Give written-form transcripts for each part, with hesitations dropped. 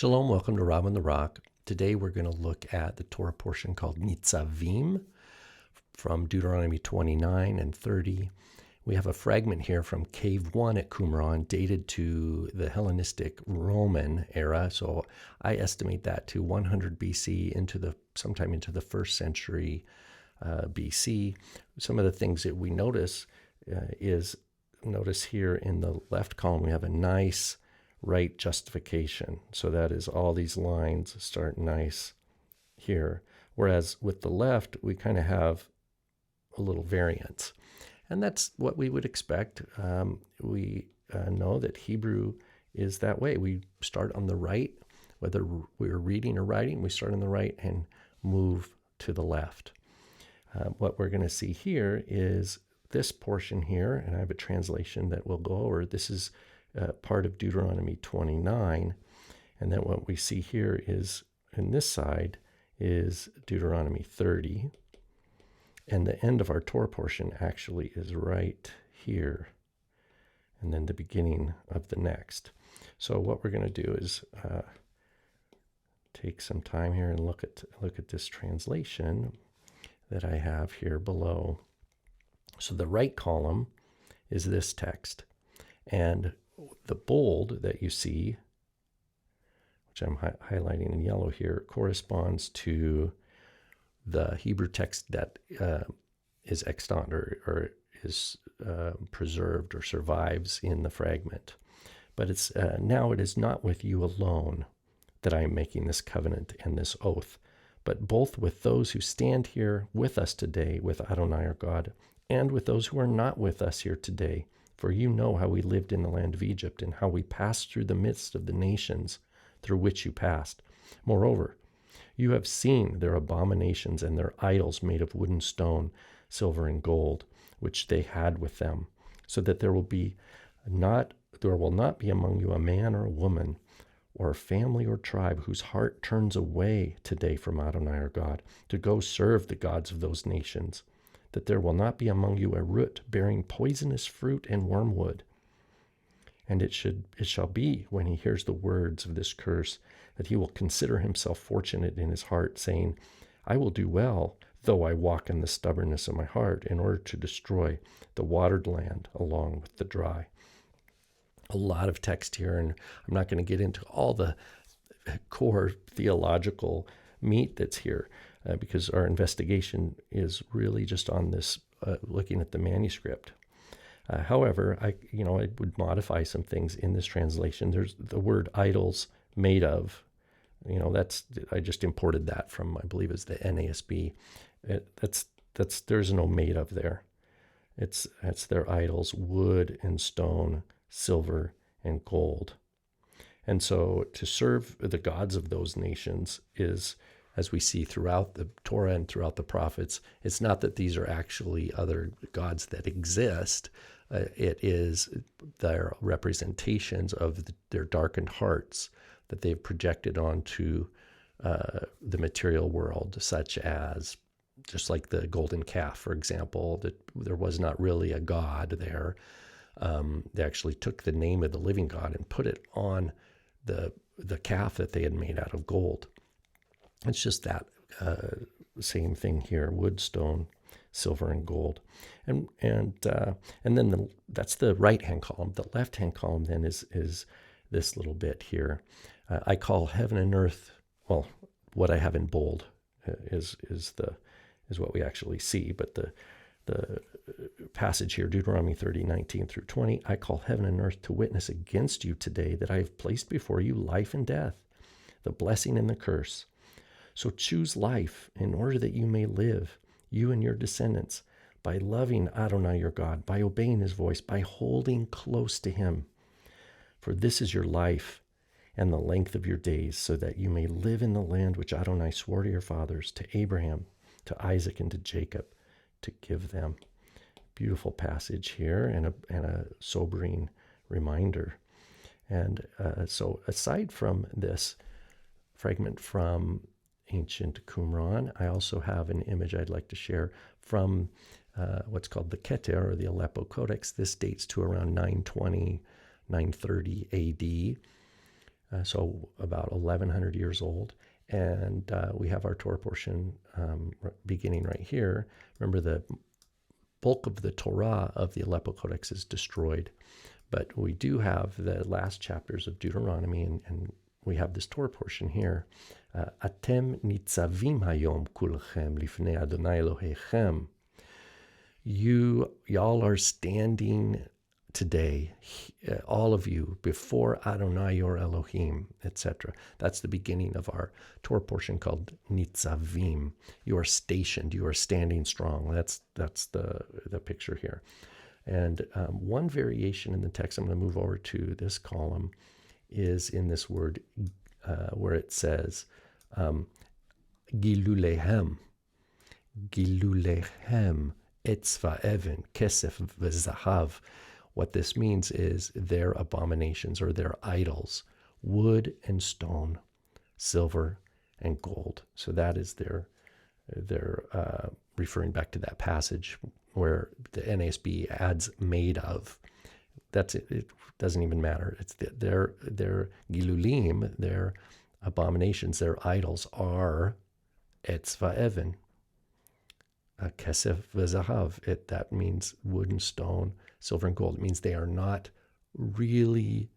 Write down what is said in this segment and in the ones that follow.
Shalom, welcome to Rob on the Rock. Today we're going to look at the Torah portion called Nitzavim from Deuteronomy 29 and 30. We have a fragment here from Cave 1 at Qumran, dated to the Hellenistic-Roman era. So I estimate that to 100 BC sometime into the 1st century BC. Some of the things that we notice notice here in the left column, we have a nice right justification. So that is all these lines start nice here. Whereas with the left, we kind of have a little variance. And that's what we would expect. We know that Hebrew is that way. We start on the right, whether we're reading or writing, we start on the right and move to the left. What we're going to see here is this portion here, and I have a translation that we'll go over. This is part of Deuteronomy 29, and then what we see here is, in this side, is Deuteronomy 30, and the end of our Torah portion actually is right here, and then the beginning of the next. So what we're going to do is take some time here and look at this translation that I have here below. So the right column is this text, and the bold that you see, which I'm highlighting in yellow here, corresponds to the Hebrew text that is extant or is preserved or survives in the fragment. But it's now it is not with you alone that I am making this covenant and this oath, but both with those who stand here with us today, with Adonai our God, and with those who are not with us here today. For you know how we lived in the land of Egypt, and how we passed through the midst of the nations through which you passed. Moreover, you have seen their abominations and their idols made of wood and stone, silver and gold, which they had with them, so that there will not be among you a man or a woman, or a family or tribe whose heart turns away today from Adonai our God, to go serve the gods of those nations. That there will not be among you a root bearing poisonous fruit and wormwood. And it shall be, when he hears the words of this curse, that he will consider himself fortunate in his heart, saying, I will do well, though I walk in the stubbornness of my heart, in order to destroy the watered land along with the dry. A lot of text here, and I'm not going to get into all the core theological meat that's here. Because our investigation is really just on this, looking at the manuscript. However, I would modify some things in this translation. There's the word idols made of, I just imported that from, I believe it's the NASB. There's no made of there. It's their idols, wood and stone, silver and gold. And so to serve the gods of those nations is, as we see throughout the Torah and throughout the prophets, it's not that these are actually other gods that exist. It is their representations of their darkened hearts that they've projected onto the material world, such as, just like the golden calf, for example, that there was not really a god there. They actually took the name of the living God and put it on the calf that they had made out of gold. It's just that same thing here: wood, stone, silver, and gold, and then that's the right-hand column. The left-hand column then is this little bit here. I call heaven and earth. Well, what I have in bold is what we actually see, but the passage here, Deuteronomy 30:19 through 20. I call heaven and earth to witness against you today that I have placed before you life and death, the blessing and the curse. So choose life in order that you may live, you and your descendants, by loving Adonai your God, by obeying his voice, by holding close to him. For this is your life and the length of your days, so that you may live in the land which Adonai swore to your fathers, to Abraham, to Isaac, and to Jacob, to give them. Beautiful passage here, and a sobering reminder. And so aside from this fragment from ancient Qumran, I also have an image I'd like to share from what's called the Keter, or the Aleppo Codex. This dates to around 920, 930 AD. so about 1,100 years old. And we have our Torah portion beginning right here. Remember, the bulk of the Torah of the Aleppo Codex is destroyed, but we do have the last chapters of Deuteronomy, and we have this Torah portion here. Atem nitzavim hayom kulchem lifnei Adonai Elohechem. Y'all are standing today, all of you, before Adonai your Elohim, etc. That's the beginning of our Torah portion called Nitzavim. You are stationed, you are standing strong. That's the picture here. And one variation in the text, I'm going to move over to this column, is in this word where it says Gilulehem. Gilulehem etzva even kesef v'zahav. What this means is their abominations or their idols, wood and stone, silver and gold. So that is their referring back to that passage where the NASB adds made of. That's it. It doesn't even matter. It's their gilulim, their abominations, their idols are etzva even, kesef v'zahav. That means wood and stone, silver and gold. It means they are not really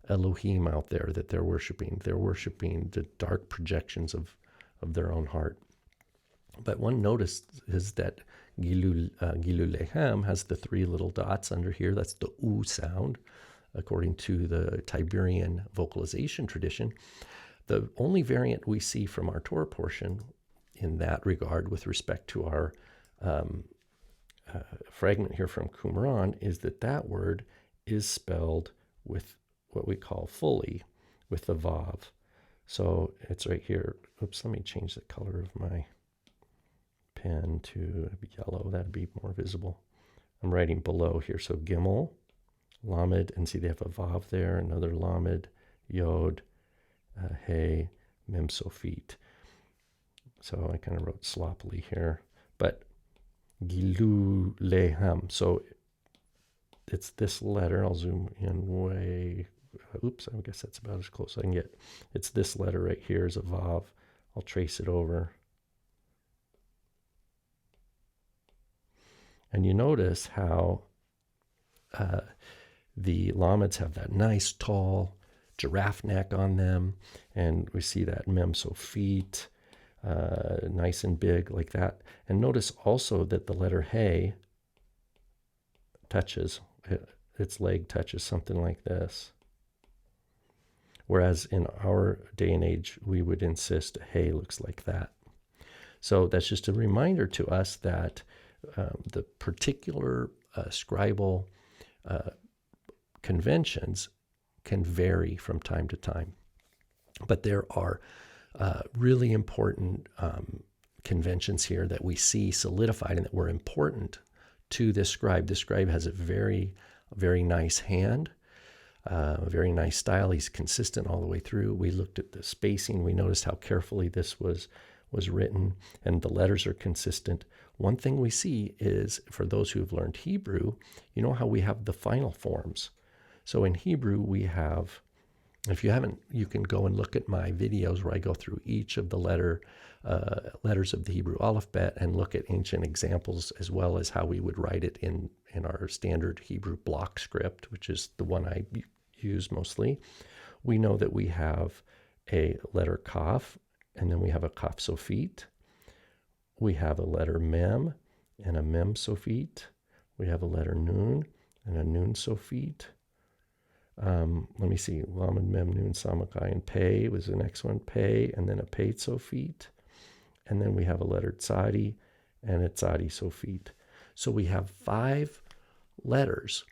Elohim out there that they're worshiping. They're worshiping the dark projections of their own heart. But one notice is that Gilulehem has the three little dots under here. That's the U sound, according to the Tiberian vocalization tradition. The only variant we see from our Torah portion in that regard with respect to our fragment here from Qumran is that word is spelled with what we call fully, with the vav. So it's right here. Oops, let me change the color of my pen to yellow. That'd be more visible. I'm writing below here. So Gimel, Lamed, and see they have a vav there, another Lamed, Yod, Hey, Mem Sofit. So I kind of wrote sloppily here. But Gilu Lehem. So it's this letter. I'll zoom in way. Oops, I guess that's about as close as I can get. It's this letter right here is a vav. I'll trace it over. And you notice how the lameds have that nice tall giraffe neck on them. And we see that mem sofit, nice and big like that. And notice also that the letter hey touches, its leg touches something like this. Whereas in our day and age, we would insist hey looks like that. So that's just a reminder to us that the particular scribal conventions can vary from time to time. But there are really important conventions here that we see solidified and that were important to this scribe. This scribe has a very, very nice hand, a very nice style. He's consistent all the way through. We looked at the spacing. We noticed how carefully this was written, and the letters are consistent. One thing we see is, for those who've learned Hebrew, you know how we have the final forms. So in Hebrew, we have, if you haven't, you can go and look at my videos where I go through each of the letters of the Hebrew alphabet and look at ancient examples, as well as how we would write it in our standard Hebrew block script, which is the one I use mostly. We know that we have a letter Kaf, and then we have a Kaf sofit. We have a letter Mem and a Mem sofit. We have a letter Nun and a Nun sofit. Let me see, Lamed, Mem, Nun, Samakai, and Pei was the next one, Pei, and then a Pei sofit. And then we have a letter Tzadi and a Tzadi sofit. So we have 5 letters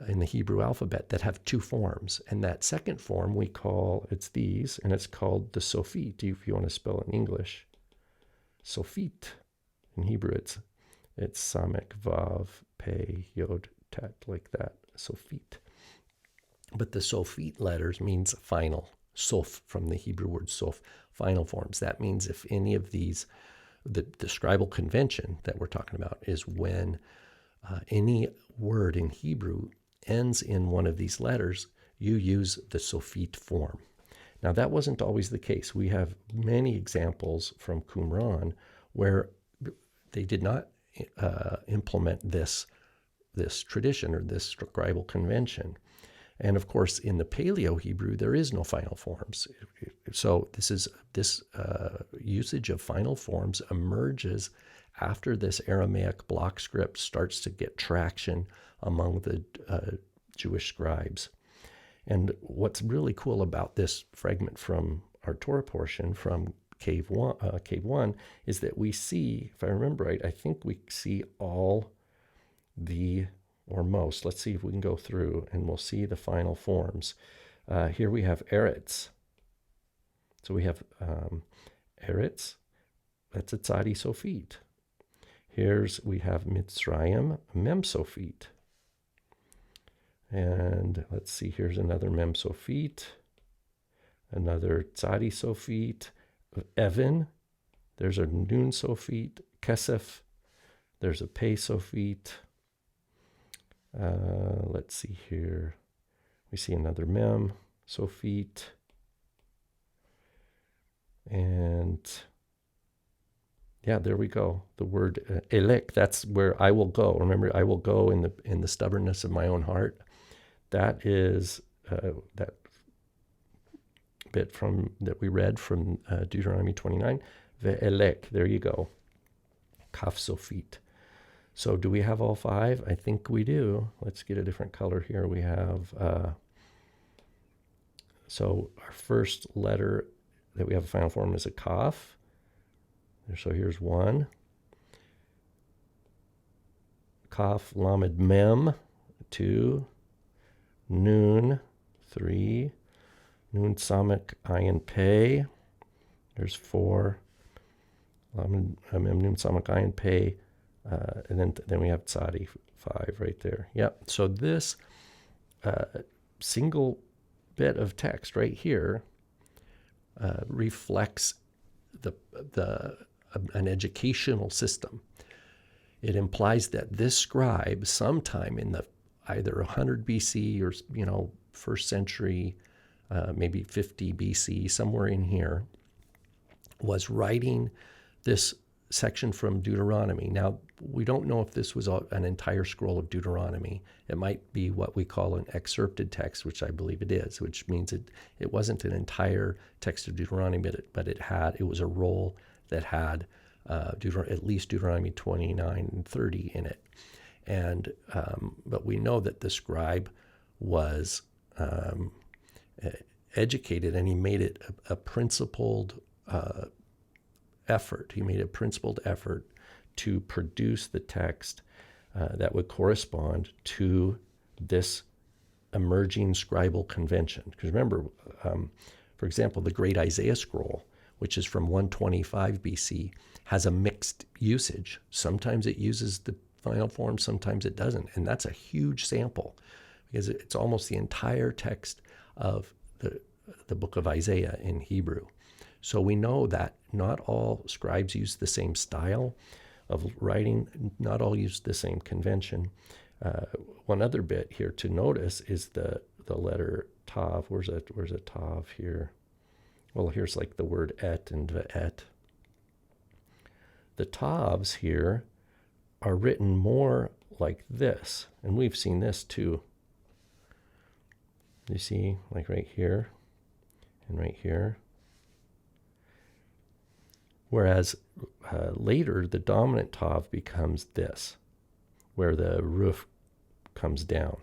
in the Hebrew alphabet that have 2 forms. And that second form we call, it's these, and it's called the sofit, if you want to spell it in English. Sofit. In Hebrew, it's Samek, Vav, Pei, Yod, Tet, like that, sofit. But the sofit letters means final, sof, from the Hebrew word sof, final forms. That means if any of these, the scribal convention that we're talking about is when any word in Hebrew ends in one of these letters, you use the sofit form. Now, that wasn't always the case. We have many examples from Qumran where they did not implement this tradition or this scribal convention. And of course, in the Paleo-Hebrew, there is no final forms. So this usage of final forms emerges after this Aramaic block script starts to get traction among the Jewish scribes. And what's really cool about this fragment from our Torah portion from Cave 1 is that we see, if I remember right, I think we see all the, or most, let's see if we can go through and we'll see the final forms. Here we have Eretz. So we have Eretz, that's a tzadi sofit. We have Mitzrayim, mem sofit. And let's see, here's another mem sofit, another tzadi sofit, Evan, there's a nun sofit, Kesef, there's a pei sofit. Let's see here, we see another mem sofit, and yeah, there we go. The word elek, that's where I will go. Remember, I will go in the stubbornness of my own heart. That is that bit that we read from Deuteronomy 29. Ve'elek, there you go. Kaf sofit. So do we have all five? I think we do. Let's get a different color here. We have, so our first letter that we have a final form is a kaf. So here's one. Kaf lamed mem, 2. Nun, 3. Nun samek ayin pei. There's 4. Lamed mem nun samek ayin pei. And then we have tzadi, 5 right there. Yep. So this single bit of text right here reflects an educational system. It implies that this scribe, sometime in the either 100 BC or first century, maybe 50 BC, somewhere in here, was writing this section from Deuteronomy. Now, we don't know if this was an entire scroll of Deuteronomy. It might be what we call an excerpted text, which I believe it is, which means it wasn't an entire text of Deuteronomy, but it was a roll that had at least Deuteronomy 29 and 30 in it. And but we know that the scribe was educated, and he made it a principled effort. He made a principled effort to produce the text that would correspond to this emerging scribal convention. Because remember, for example, the Great Isaiah Scroll, which is from 125 BC, has a mixed usage. Sometimes it uses the final form, sometimes it doesn't. And that's a huge sample because it's almost the entire text of the book of Isaiah in Hebrew. So we know that not all scribes use the same style of writing, not all use the same convention. One other bit here to notice is the letter tav. Where's a tav here? Well, here's like the word et and ve'et. The tavs here are written more like this, and we've seen this too. You see, like right here and right here. Whereas later, the dominant tav becomes this, where the roof comes down.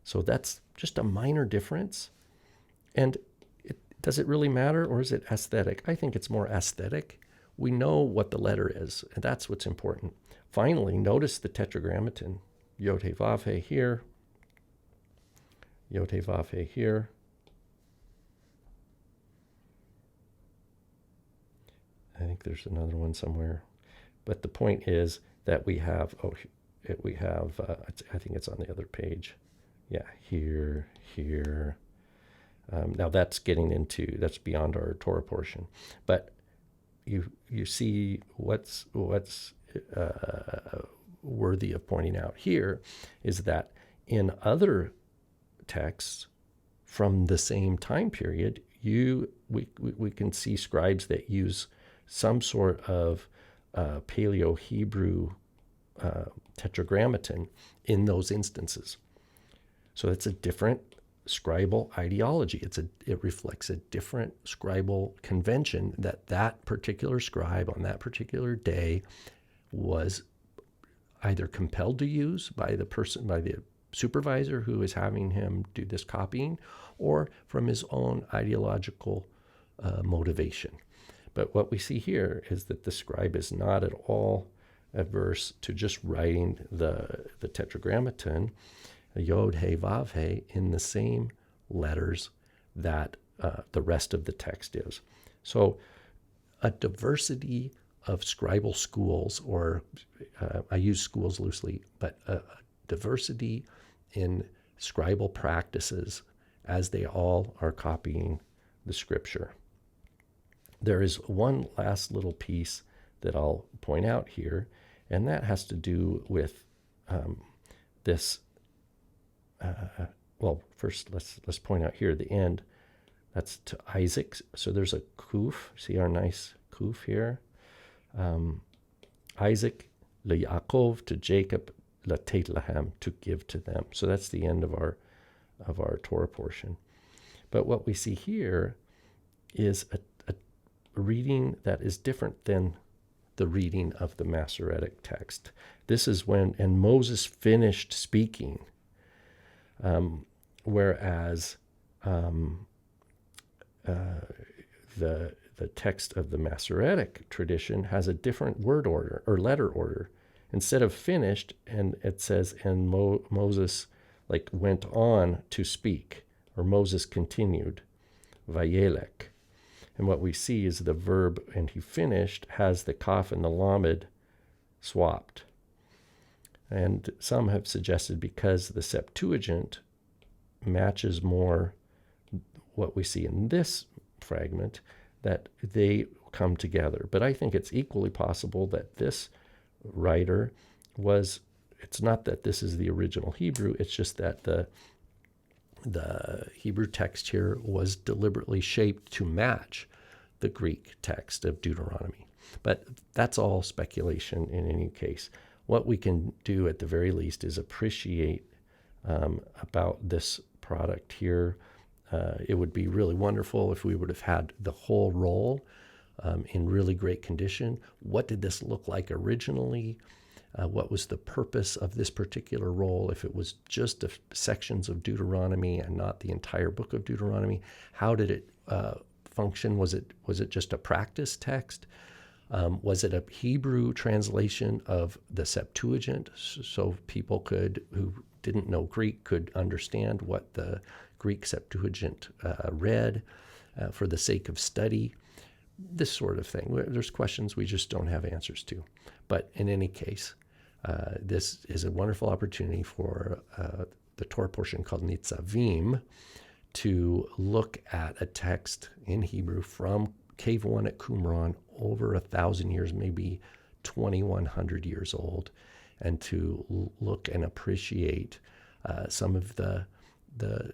So that's just a minor difference. And does it really matter, or is it aesthetic? I think it's more aesthetic. We know what the letter is, and that's what's important. Finally, notice the Tetragrammaton. Yod He Vav He here. Yod He Vav He here. I think there's another one somewhere. But the point is that we have, I think it's on the other page. Yeah, here. Now that's that's beyond our Torah portion. But you see what's worthy of pointing out here is that in other texts, from the same time period, we can see scribes that use some sort of Paleo-Hebrew Tetragrammaton in those instances. So it's a different scribal ideology. It reflects a different scribal convention that particular scribe on that particular day was either compelled to use by the supervisor who is having him do this copying, or from his own ideological motivation. But what we see here is that the scribe is not at all averse to just writing the Tetragrammaton, Yod, He, Vav, He, in the same letters that the rest of the text is. So a diversity of scribal schools, or I use schools loosely, but a diversity in scribal practices as they all are copying the scripture. There is one last little piece that I'll point out here, and that has to do with this. Well, first let's point out here at the end. That's to Isaac. So there's a kuf. See our nice kuf here. Isaac, LeYaakov, to Jacob, Latet Lahem, to give to them. So that's the end of our Torah portion. But what we see here is a reading that is different than the reading of the Masoretic Text. This is when, and Moses finished speaking, whereas the text of the Masoretic tradition has a different word order or letter order. Instead of finished, and it says, and Moses went on to speak, or Moses continued, Vayelek. And what we see is the verb, and he finished, has the kaf and the lamed swapped. And some have suggested because the Septuagint matches more what we see in this fragment, that they come together. But I think it's equally possible that this writer it's not that this is the original Hebrew, it's just that the Hebrew text here was deliberately shaped to match the Greek text of Deuteronomy. But that's all speculation in any case. What we can do at the very least is appreciate about this product here. It would be really wonderful if we would have had the whole roll in really great condition. What did this look like originally? What was the purpose of this particular roll? If it was just sections of Deuteronomy and not the entire book of Deuteronomy, how did it function? Was it just a practice text? Was it a Hebrew translation of the Septuagint, so people who didn't know Greek could understand what the Greek Septuagint read for the sake of study? This sort of thing. There's questions we just don't have answers to. But in any case, this is a wonderful opportunity for the Torah portion called Nitzavim to look at a text in Hebrew from Cave 1 at Qumran, over 1,000 years, maybe 2,100 years old, and to look and appreciate some of the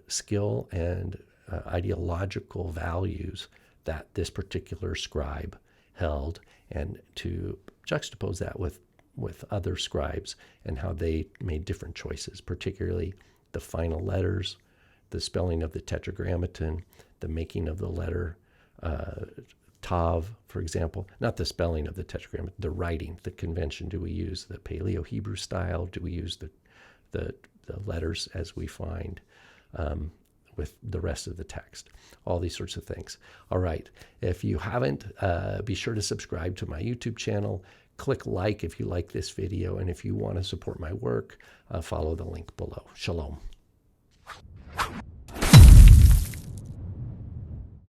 skill and ideological values that this particular scribe held, and to juxtapose that with other scribes and how they made different choices, particularly the final letters, the spelling of the Tetragrammaton, the making of the letter Tav, for example, not the spelling of the Tetragrammaton, the writing, the convention. Do we use the Paleo-Hebrew style? Do we use the letters as we find with the rest of the text? All these sorts of things. All right. If you haven't, be sure to subscribe to my YouTube channel. Click like if you like this video. And if you want to support my work, follow the link below. Shalom.